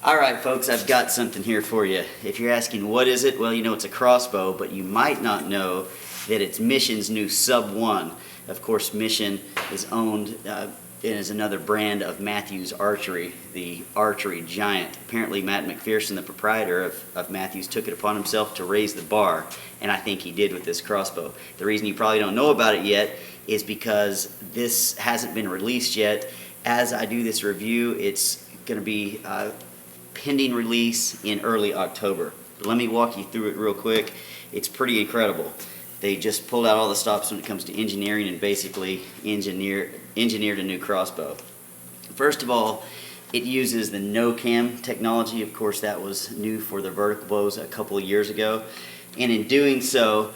All right, folks, I've got something here for you. If you're asking what is it, well, you know it's a crossbow, but you might not know that it's Mission's new Sub-1. Of course, Mission is owned and is another brand of Matthews Archery, the archery giant. Apparently, Matt McPherson, the proprietor of Matthews, took it upon himself to raise the bar, and I think he did with this crossbow. The reason you probably don't know about it yet is because this hasn't been released yet. As I do this review, it's going to be pending release in early October. But let me walk you through it real quick. It's pretty incredible. They just pulled out all the stops when it comes to engineering and basically engineered a new crossbow. First of all, it uses the no-cam technology. Of course, that was new for the vertical bows a couple of years ago. And in doing so,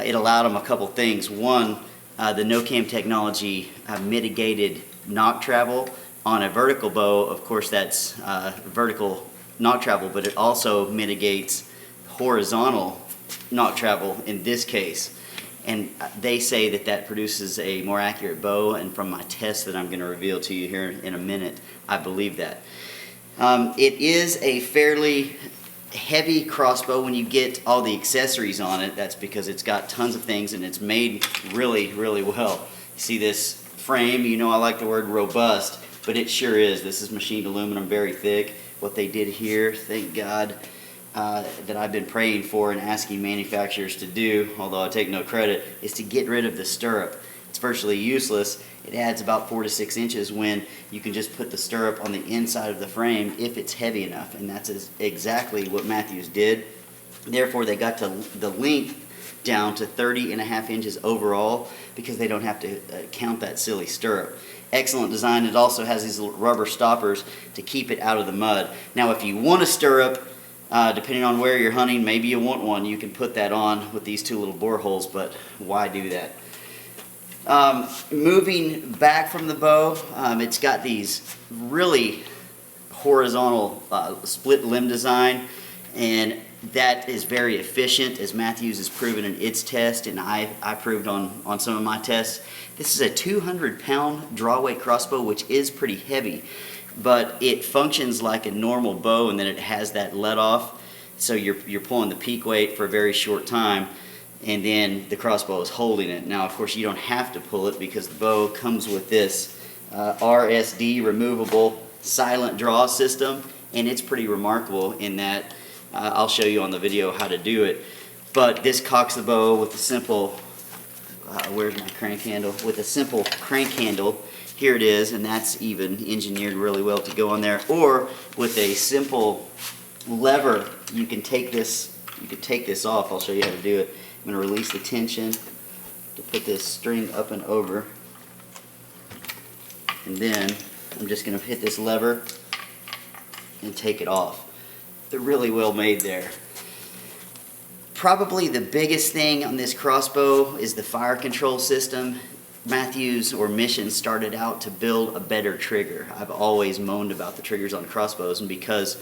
it allowed them a couple things. One, the no-cam technology mitigated knock travel. On a vertical bow, of course, that's vertical knock travel, but it also mitigates horizontal knock travel in this case. And they say that that produces a more accurate bow, and from my test that I'm going to reveal to you here in a minute, I believe that. It is a fairly heavy crossbow when you get all the accessories on it. That's because it's got tons of things and it's made really, really well. You see this frame, you know I like the word robust, but it sure is. This is machined aluminum, very thick. What they did here, thank God, that I've been praying for and asking manufacturers to do, although I take no credit, is to get rid of the stirrup. It's virtually useless. It adds about 4 to 6 inches when you can just put the stirrup on the inside of the frame if it's heavy enough, and that's exactly what Matthews did. Therefore, they got to the length down to 30.5 inches overall because they don't have to count that silly stirrup. Excellent design. It also has these little rubber stoppers to keep it out of the mud. Now, if you want a stirrup, depending on where you're hunting, maybe you want one, you can put that on with these two little bore holes, but why do that? Moving back from the bow, it's got these really horizontal split limb design, and that is very efficient, as Matthews has proven in its test, and I proved on some of my tests. This is a 200-pound draw weight crossbow, which is pretty heavy, but it functions like a normal bow, and then it has that let off, so you're pulling the peak weight for a very short time, and then the crossbow is holding it. Now, of course, you don't have to pull it because the bow comes with this RSD removable silent draw system, and it's pretty remarkable in that I'll show you on the video how to do it. But this cocks the bow with a simple, where's my crank handle? With a simple crank handle. Here it is, and that's even engineered really well to go on there. Or with a simple lever, you can take this off. I'll show you how to do it. I'm going to release the tension to put this string up and over. And then I'm just going to hit this lever and take it off. They're really well made there. Probably the biggest thing on this crossbow is the fire control system. Matthews or Mission started out to build a better trigger. I've always moaned about the triggers on crossbows, and because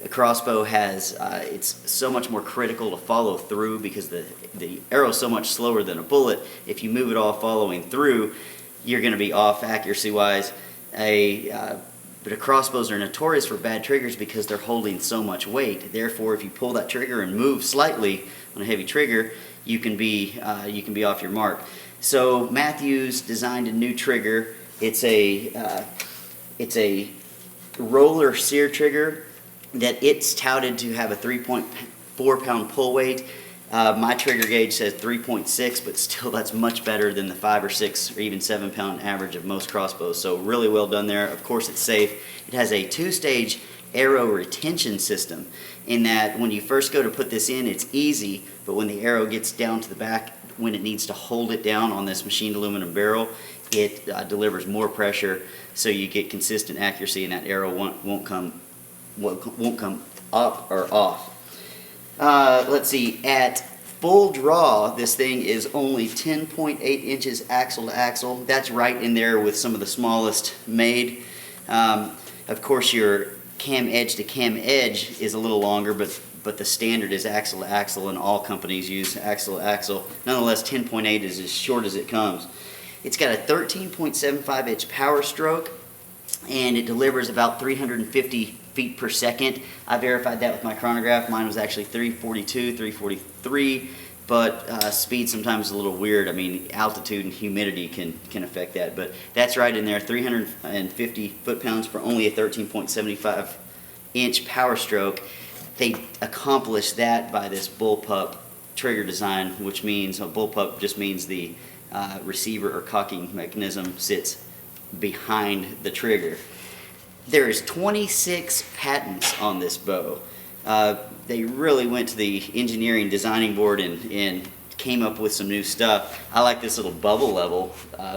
a crossbow has, it's so much more critical to follow through because the arrow's so much slower than a bullet. If you move it all following through, you're going to be off accuracy-wise. But crossbows are notorious for bad triggers because they're holding so much weight. Therefore, if you pull that trigger and move slightly on a heavy trigger, you can be off your mark. So Matthews designed a new trigger. It's a roller sear trigger that it's touted to have a 3.4 pound pull weight. My trigger gauge says 3.6, but still that's much better than the 5 or 6 or even 7 pound average of most crossbows. So really well done there. Of course, it's safe. It has a 2-stage arrow retention system in that when you first go to put this in, it's easy, but when the arrow gets down to the back, when it needs to hold it down on this machined aluminum barrel, it delivers more pressure, so you get consistent accuracy, and that arrow won't come up or off. Let's see, at full draw, this thing is only 10.8 inches axle to axle. That's right in there with some of the smallest made. Of course, your cam edge to cam edge is a little longer, but the standard is axle to axle, and all companies use axle to axle. Nonetheless, 10.8 is as short as it comes. It's got a 13.75 inch power stroke, and it delivers about 350 feet per second. I verified that with my chronograph. Mine was actually 342, 343, but speed sometimes is a little weird. I mean, altitude and humidity can affect that, but that's right in there, 350 foot-pounds for only a 13.75 inch power stroke. They accomplished that by this bullpup trigger design, which means a bullpup just means the receiver or cocking mechanism sits behind the trigger. There is 26 patents on this bow. They really went to the engineering designing board and came up with some new stuff. I like this little bubble level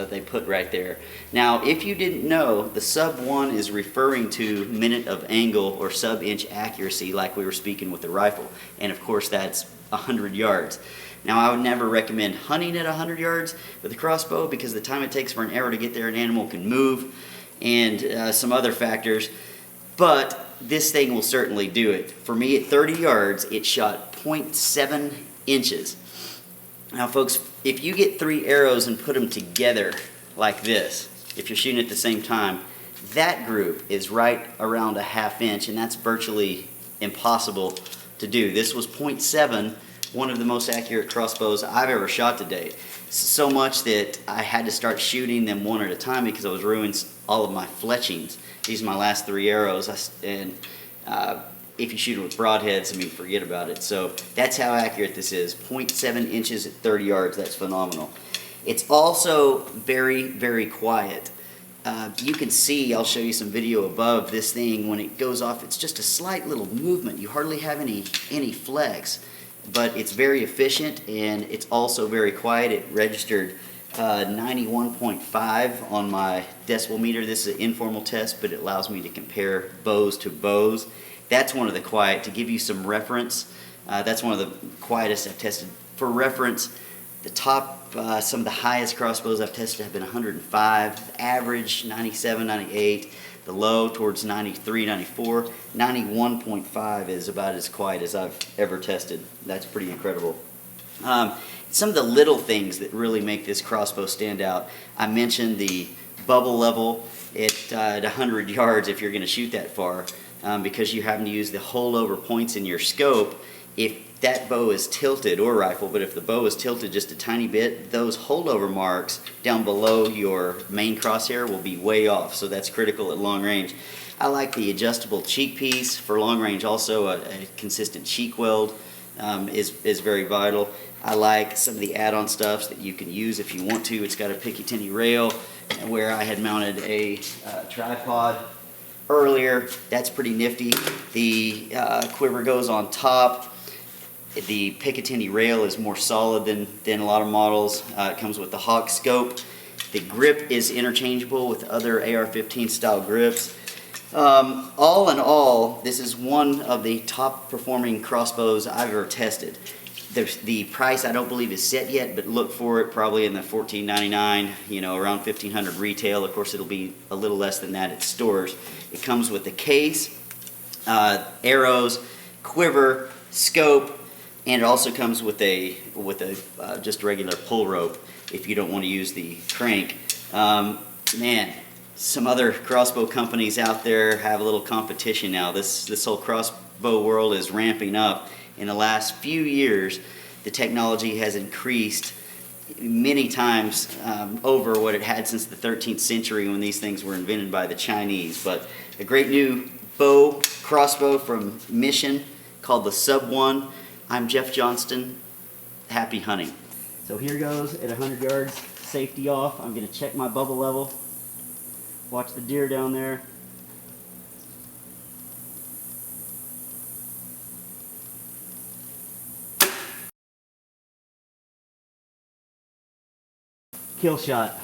they put right there. Now, if you didn't know, the Sub-1 is referring to minute of angle or sub-inch accuracy, like we were speaking with the rifle. And of course, that's 100 yards. Now, I would never recommend hunting at 100 yards with a crossbow because the time it takes for an arrow to get there, an animal can move, and some other factors. But this thing will certainly do it. For me, at 30 yards, it shot 0.7 inches. Now, folks, if you get 3 arrows and put them together like this, if you're shooting at the same time, that group is right around a ½ inch, and that's virtually impossible to do. This was 0.7, one of the most accurate crossbows I've ever shot to date. So much that I had to start shooting them one at a time because I was ruining all of my fletchings. These are my last 3 arrows, if you shoot it with broadheads, I mean, forget about it. So that's how accurate this is. 0.7 inches at 30 yards, that's phenomenal. It's also very, very quiet. You can see, I'll show you some video above, this thing, when it goes off, it's just a slight little movement. You hardly have any flex, but it's very efficient, and it's also very quiet. It registered 91.5 on my decibel meter. This is an informal test, but it allows me to compare bows to bows. That's one of the quiet. To give you some reference, that's one of the quietest I've tested. For reference, the top, some of the highest crossbows I've tested have been 105, average 97, 98, the low towards 93, 94. 91.5 is about as quiet as I've ever tested. That's pretty incredible. Some of the little things that really make this crossbow stand out, I mentioned the bubble level at 100 yards if you're going to shoot that far. Because you happen to use the holdover points in your scope. If that bow is tilted, or rifle, but if the bow is tilted just a tiny bit, those holdover marks down below your main crosshair will be way off, so that's critical at long range. I like the adjustable cheek piece for long range. Also, a consistent cheek weld is very vital. I like some of the add-on stuffs that you can use if you want to. It's got a Picatinny rail, where I had mounted a tripod earlier. That's pretty nifty. The quiver goes on top. The Picatinny rail is more solid than a lot of models. It comes with the Hawk scope. The grip is interchangeable with other AR-15 style grips. All in all, this is one of the top performing crossbows I've ever tested. The price I don't believe is set yet, but look for it probably in the $14.99, around $1,500 retail. Of course, it'll be a little less than that at stores. It comes with a case, arrows, quiver, scope, and it also comes with a just regular pull rope if you don't want to use the crank. Man, some other crossbow companies out there have a little competition now. This whole crossbow world is ramping up. In the last few years, the technology has increased many times over what it had since the 13th century when these things were invented by the Chinese. But a great new crossbow from Mission called the Sub-1. I'm Jeff Johnston. Happy hunting. So here goes at 100 yards, safety off. I'm going to check my bubble level. Watch the deer down there. Kill shot.